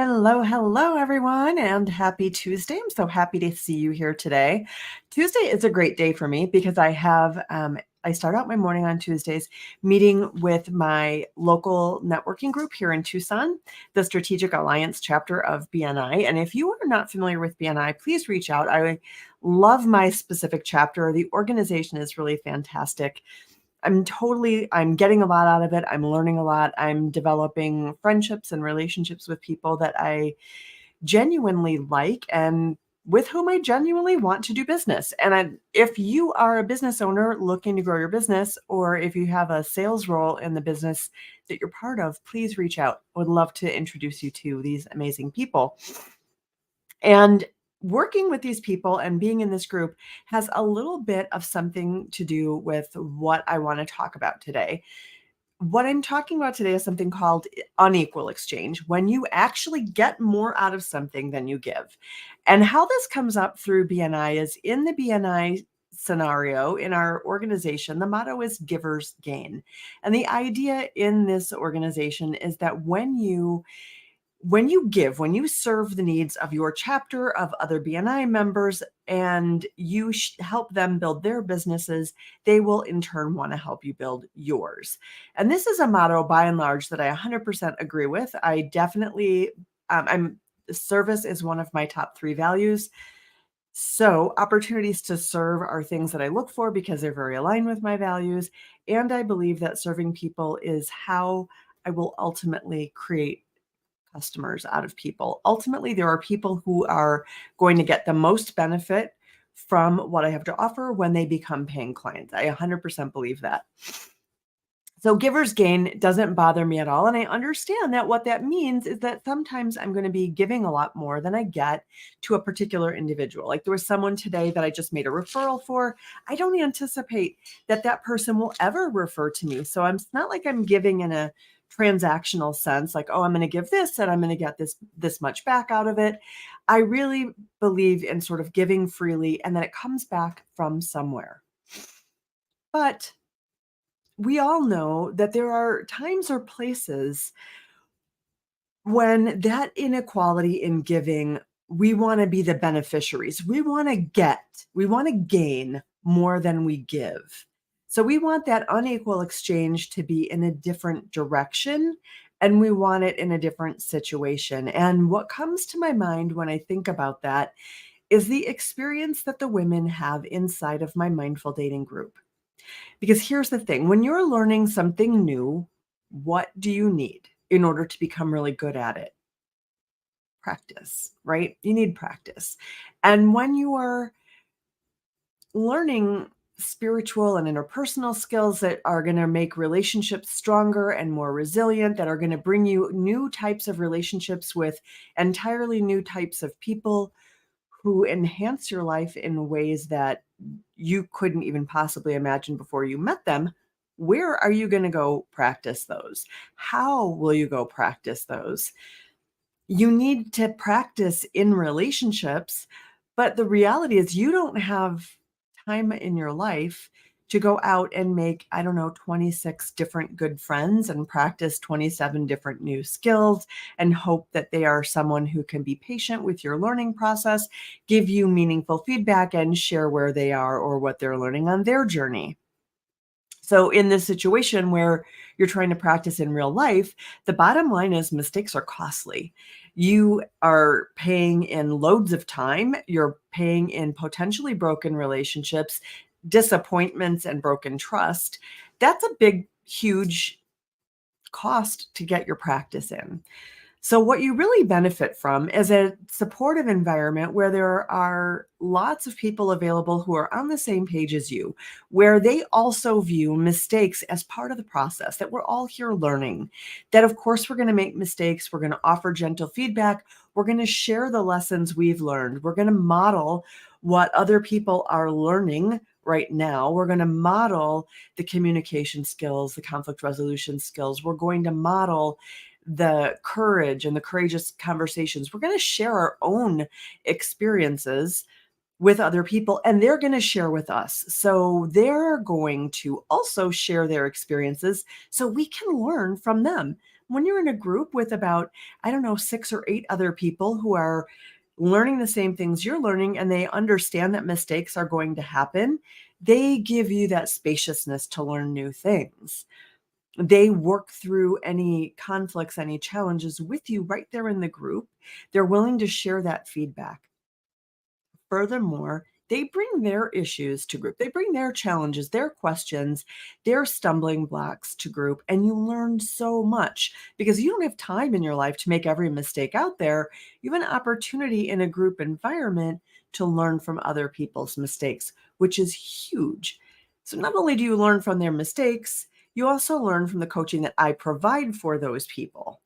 Hello, hello, everyone, and happy Tuesday. I'm so happy to see you here today. Tuesday is a great day for me because I start out my morning on Tuesdays meeting with my local networking group here in Tucson, the Strategic Alliance chapter of BNI. And if you are not familiar with BNI, please reach out. I love my specific chapter. The organization is really fantastic. I'm getting a lot out of it. I'm learning a lot. I'm developing friendships and relationships with people that I genuinely like and with whom I genuinely want to do business. If you are a business owner looking to grow your business, or if you have a sales role in the business that you're part of, please reach out. I would love to introduce you to these amazing people. And working with these people and being in this group has a little bit of something to do with what I want to talk about today. What I'm talking about today is something called unequal exchange, when you actually get more out of something than you give. And how this comes up through BNI is in the BNI scenario in our organization, the motto is givers gain. And the idea in this organization is that when you serve the needs of your chapter, of other BNI members, and you help them build their businesses, they will in turn want to help you build yours. And this is a motto by and large that I 100% agree with. I definitely, service is one of my top 3 values. So opportunities to serve are things that I look for because they're very aligned with my values. And I believe that serving people is how I will ultimately create customers out of people. Ultimately, there are people who are going to get the most benefit from what I have to offer when they become paying clients. I 100% believe that. So givers gain doesn't bother me at all. And I understand that what that means is that sometimes I'm going to be giving a lot more than I get to a particular individual. Like there was someone today that I just made a referral for. I don't anticipate that that person will ever refer to me. So it's not like I'm giving in a transactional sense, like, oh, I'm going to give this and I'm going to get this much back out of it. I really believe in sort of giving freely and then it comes back from somewhere. But we all know that there are times or places when that inequality in giving, we want to be the beneficiaries. We want to gain more than we give. So we want that unequal exchange to be in a different direction and we want it in a different situation. And what comes to my mind when I think about that is the experience that the women have inside of my mindful dating group. Because here's the thing, when you're learning something new, what do you need in order to become really good at it? Practice, right? You need practice. And when you are learning spiritual and interpersonal skills that are going to make relationships stronger and more resilient, that are going to bring you new types of relationships with entirely new types of people who enhance your life in ways that you couldn't even possibly imagine before you met them, where are you going to go practice those? How will you go practice those? You need to practice in relationships, but the reality is you don't have time in your life to go out and make, I don't know, 26 different good friends and practice 27 different new skills and hope that they are someone who can be patient with your learning process, give you meaningful feedback, and share where they are or what they're learning on their journey. So in this situation where you're trying to practice in real life, the bottom line is mistakes are costly. You are paying in loads of time. You're paying in potentially broken relationships, disappointments, and broken trust. That's a big, huge cost to get your practice in. So what you really benefit from is a supportive environment where there are lots of people available who are on the same page as you, where they also view mistakes as part of the process, that we're all here learning, that of course we're going to make mistakes, we're going to offer gentle feedback, we're going to share the lessons we've learned, we're going to model what other people are learning right now. We're going to model the communication skills, the conflict resolution skills. We're going to model the courage and the courageous conversations. We're going to share our own experiences with other people and they're going to share with us. So they're going to also share their experiences so we can learn from them. when you're in a group with about, I don't know, 6 or 8 other people who are learning the same things you're learning and they understand that mistakes are going to happen, they give you that spaciousness to learn new things. They work through any conflicts, any challenges with you right there in the group. They're willing to share that feedback. Furthermore, they bring their issues to group. They bring their challenges, their questions, their stumbling blocks to group, and you learn so much because you don't have time in your life to make every mistake out there. You have an opportunity in a group environment to learn from other people's mistakes, which is huge. So not only do you learn from their mistakes, you also learn from the coaching that I provide for those people.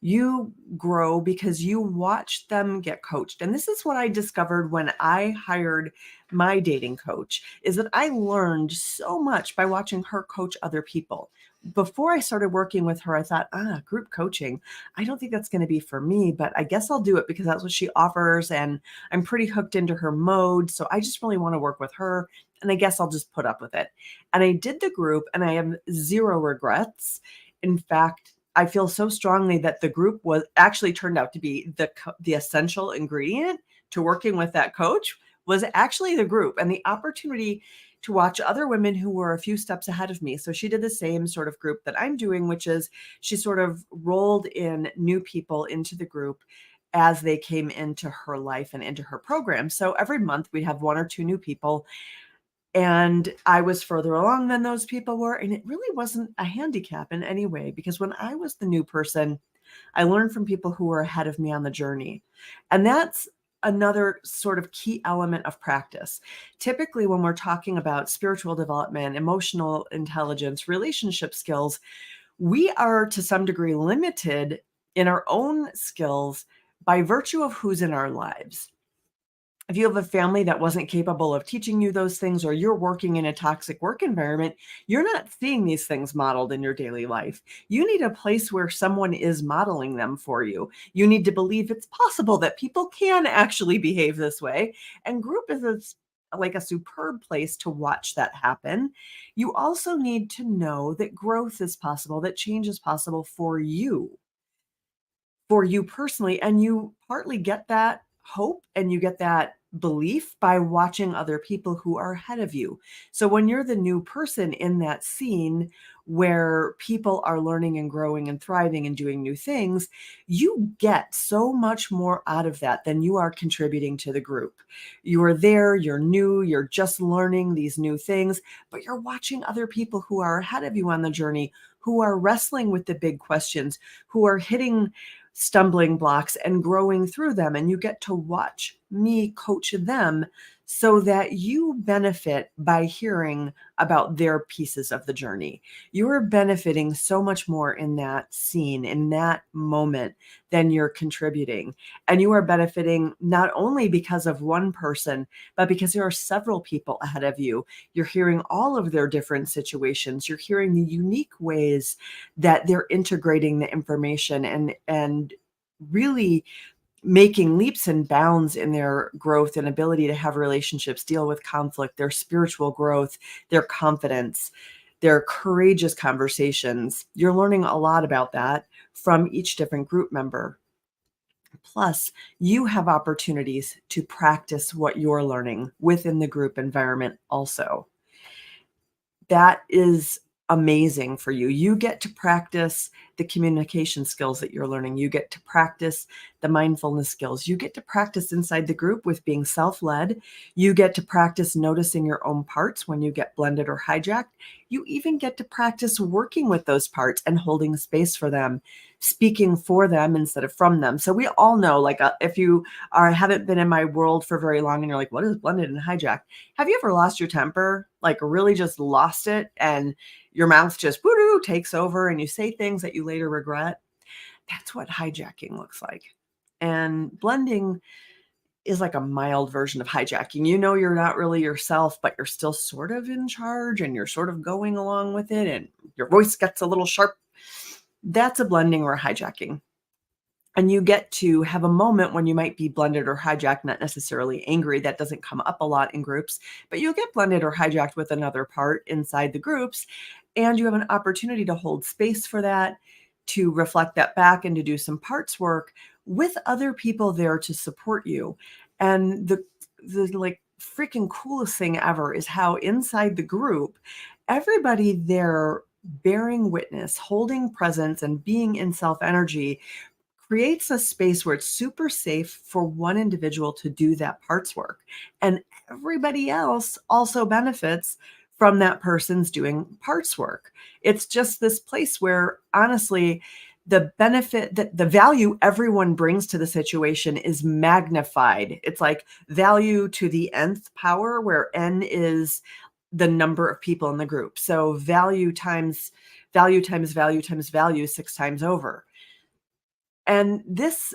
You grow because you watch them get coached. And this is what I discovered when I hired my dating coach, is that I learned so much by watching her coach other people. Before I started working with her, I thought, group coaching, I don't think that's going to be for me, but I guess I'll do it because that's what she offers. And I'm pretty hooked into her mode. So I just really want to work with her. And I guess I'll just put up with it. And I did the group and I have zero regrets. In fact, I feel so strongly that the group was actually turned out to be the essential ingredient to working with that coach was actually the group and the opportunity to watch other women who were a few steps ahead of me. So she did the same sort of group that I'm doing, which is she sort of rolled in new people into the group as they came into her life and into her program. So every month we'd have 1 or 2 new people, and I was further along than those people were, and it really wasn't a handicap in any way because when I was the new person, I learned from people who were ahead of me on the journey. And that's another sort of key element of practice. Typically, when we're talking about spiritual development, emotional intelligence, relationship skills, we are to some degree limited in our own skills by virtue of who's in our lives. If you have a family that wasn't capable of teaching you those things, or you're working in a toxic work environment, you're not seeing these things modeled in your daily life. You need a place where someone is modeling them for you. You need to believe it's possible that people can actually behave this way. And group is like a superb place to watch that happen. You also need to know that growth is possible, that change is possible for you personally. And you partly get that hope and you get that belief by watching other people who are ahead of you. So when you're the new person in that scene where people are learning and growing and thriving and doing new things, you get so much more out of that than you are contributing to the group. You are there, you're new, you're just learning these new things, but you're watching other people who are ahead of you on the journey, who are wrestling with the big questions, who are hitting stumbling blocks and growing through them. And you get to watch me coach them so that you benefit by hearing about their pieces of the journey. You're benefiting so much more in that scene, in that moment, than you're contributing. And you are benefiting not only because of one person, but because there are several people ahead of you. You're hearing all of their different situations. You're hearing the unique ways that they're integrating the information and really making leaps and bounds in their growth and ability to have relationships, deal with conflict, their spiritual growth, their confidence, their courageous conversations. You're learning a lot about that from each different group member. Plus, you have opportunities to practice what you're learning within the group environment also. That is amazing for you. You get to practice the communication skills that you're learning. You get to practice the mindfulness skills. You get to practice inside the group with being self-led. You get to practice noticing your own parts when you get blended or hijacked. You even get to practice working with those parts and holding space for them, speaking for them instead of from them. So we all know, like, if you haven't been in my world for very long and you're like, what is blended and hijacked? Have you ever lost your temper? Like really just lost it and your mouth just woo takes over and you say things that you later regret? That's what hijacking looks like. And blending is like a mild version of hijacking. You know, you're not really yourself, but you're still sort of in charge and you're sort of going along with it and your voice gets a little sharp. That's a blending or a hijacking. And you get to have a moment when you might be blended or hijacked, not necessarily angry. That doesn't come up a lot in groups, but you'll get blended or hijacked with another part inside the groups. And you have an opportunity to hold space for that, to reflect that back and to do some parts work with other people there to support you. And the like freaking coolest thing ever is how inside the group, everybody there bearing witness, holding presence, and being in self energy creates a space where it's super safe for one individual to do that parts work. And everybody else also benefits from that person's doing parts work. It's just this place where, honestly, the benefit that the value everyone brings to the situation is magnified. It's like value to the nth power, where n is the number of people in the group. So value times value times value times value 6 times over. And this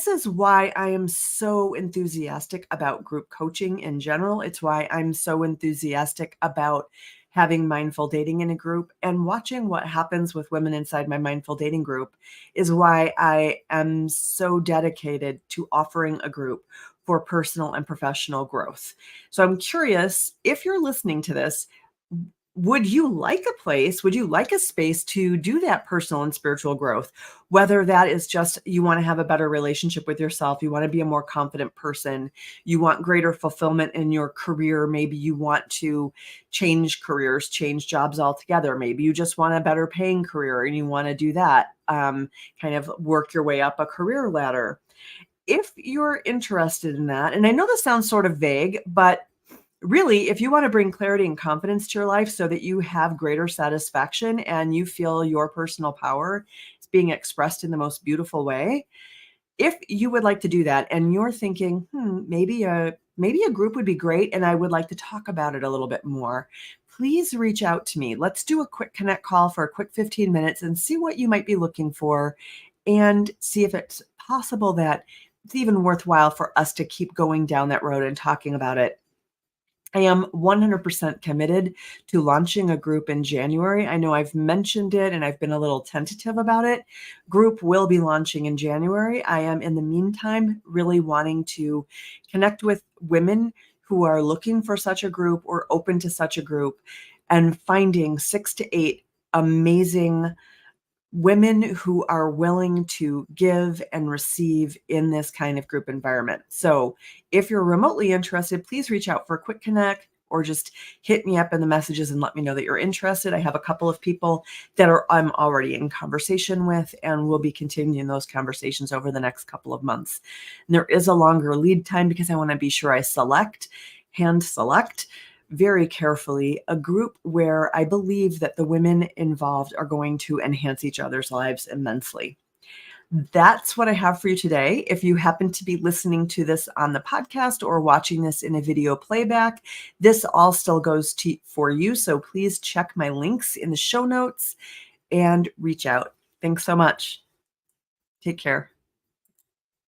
is why I am so enthusiastic about group coaching in general. It's why I'm so enthusiastic about having mindful dating in a group, and watching what happens with women inside my mindful dating group is why I am so dedicated to offering a group for personal and professional growth. So I'm curious, if you're listening to this, would you like a place? Would you like a space to do that personal and spiritual growth? Whether that is just you want to have a better relationship with yourself, you want to be a more confident person, you want greater fulfillment in your career, maybe you want to change careers, change jobs altogether, maybe you just want a better paying career and you want to do that, kind of work your way up a career ladder. If you're interested in that, and I know this sounds sort of vague, but really, if you want to bring clarity and confidence to your life so that you have greater satisfaction and you feel your personal power is being expressed in the most beautiful way, if you would like to do that and you're thinking, maybe a group would be great and I would like to talk about it a little bit more, please reach out to me. Let's do a quick connect call for a quick 15 minutes and see what you might be looking for, and see if it's possible that it's even worthwhile for us to keep going down that road and talking about it. I am 100% committed to launching a group in January. I know I've mentioned it and I've been a little tentative about it. Group will be launching in January. I am, in the meantime, really wanting to connect with women who are looking for such a group or open to such a group, and finding 6 to 8 amazing women who are willing to give and receive in this kind of group environment. So if you're remotely interested, please reach out for a quick connect or just hit me up in the messages and let me know that you're interested. I have a couple of people that I'm already in conversation with, and we'll be continuing those conversations over the next couple of months. And there is a longer lead time because I want to be sure I hand select very carefully a group where I believe that the women involved are going to enhance each other's lives immensely. That's what I have for you today. If you happen to be listening to this on the podcast or watching this in a video playback, this all still goes for you. So please check my links in the show notes and reach out. Thanks so much. Take care.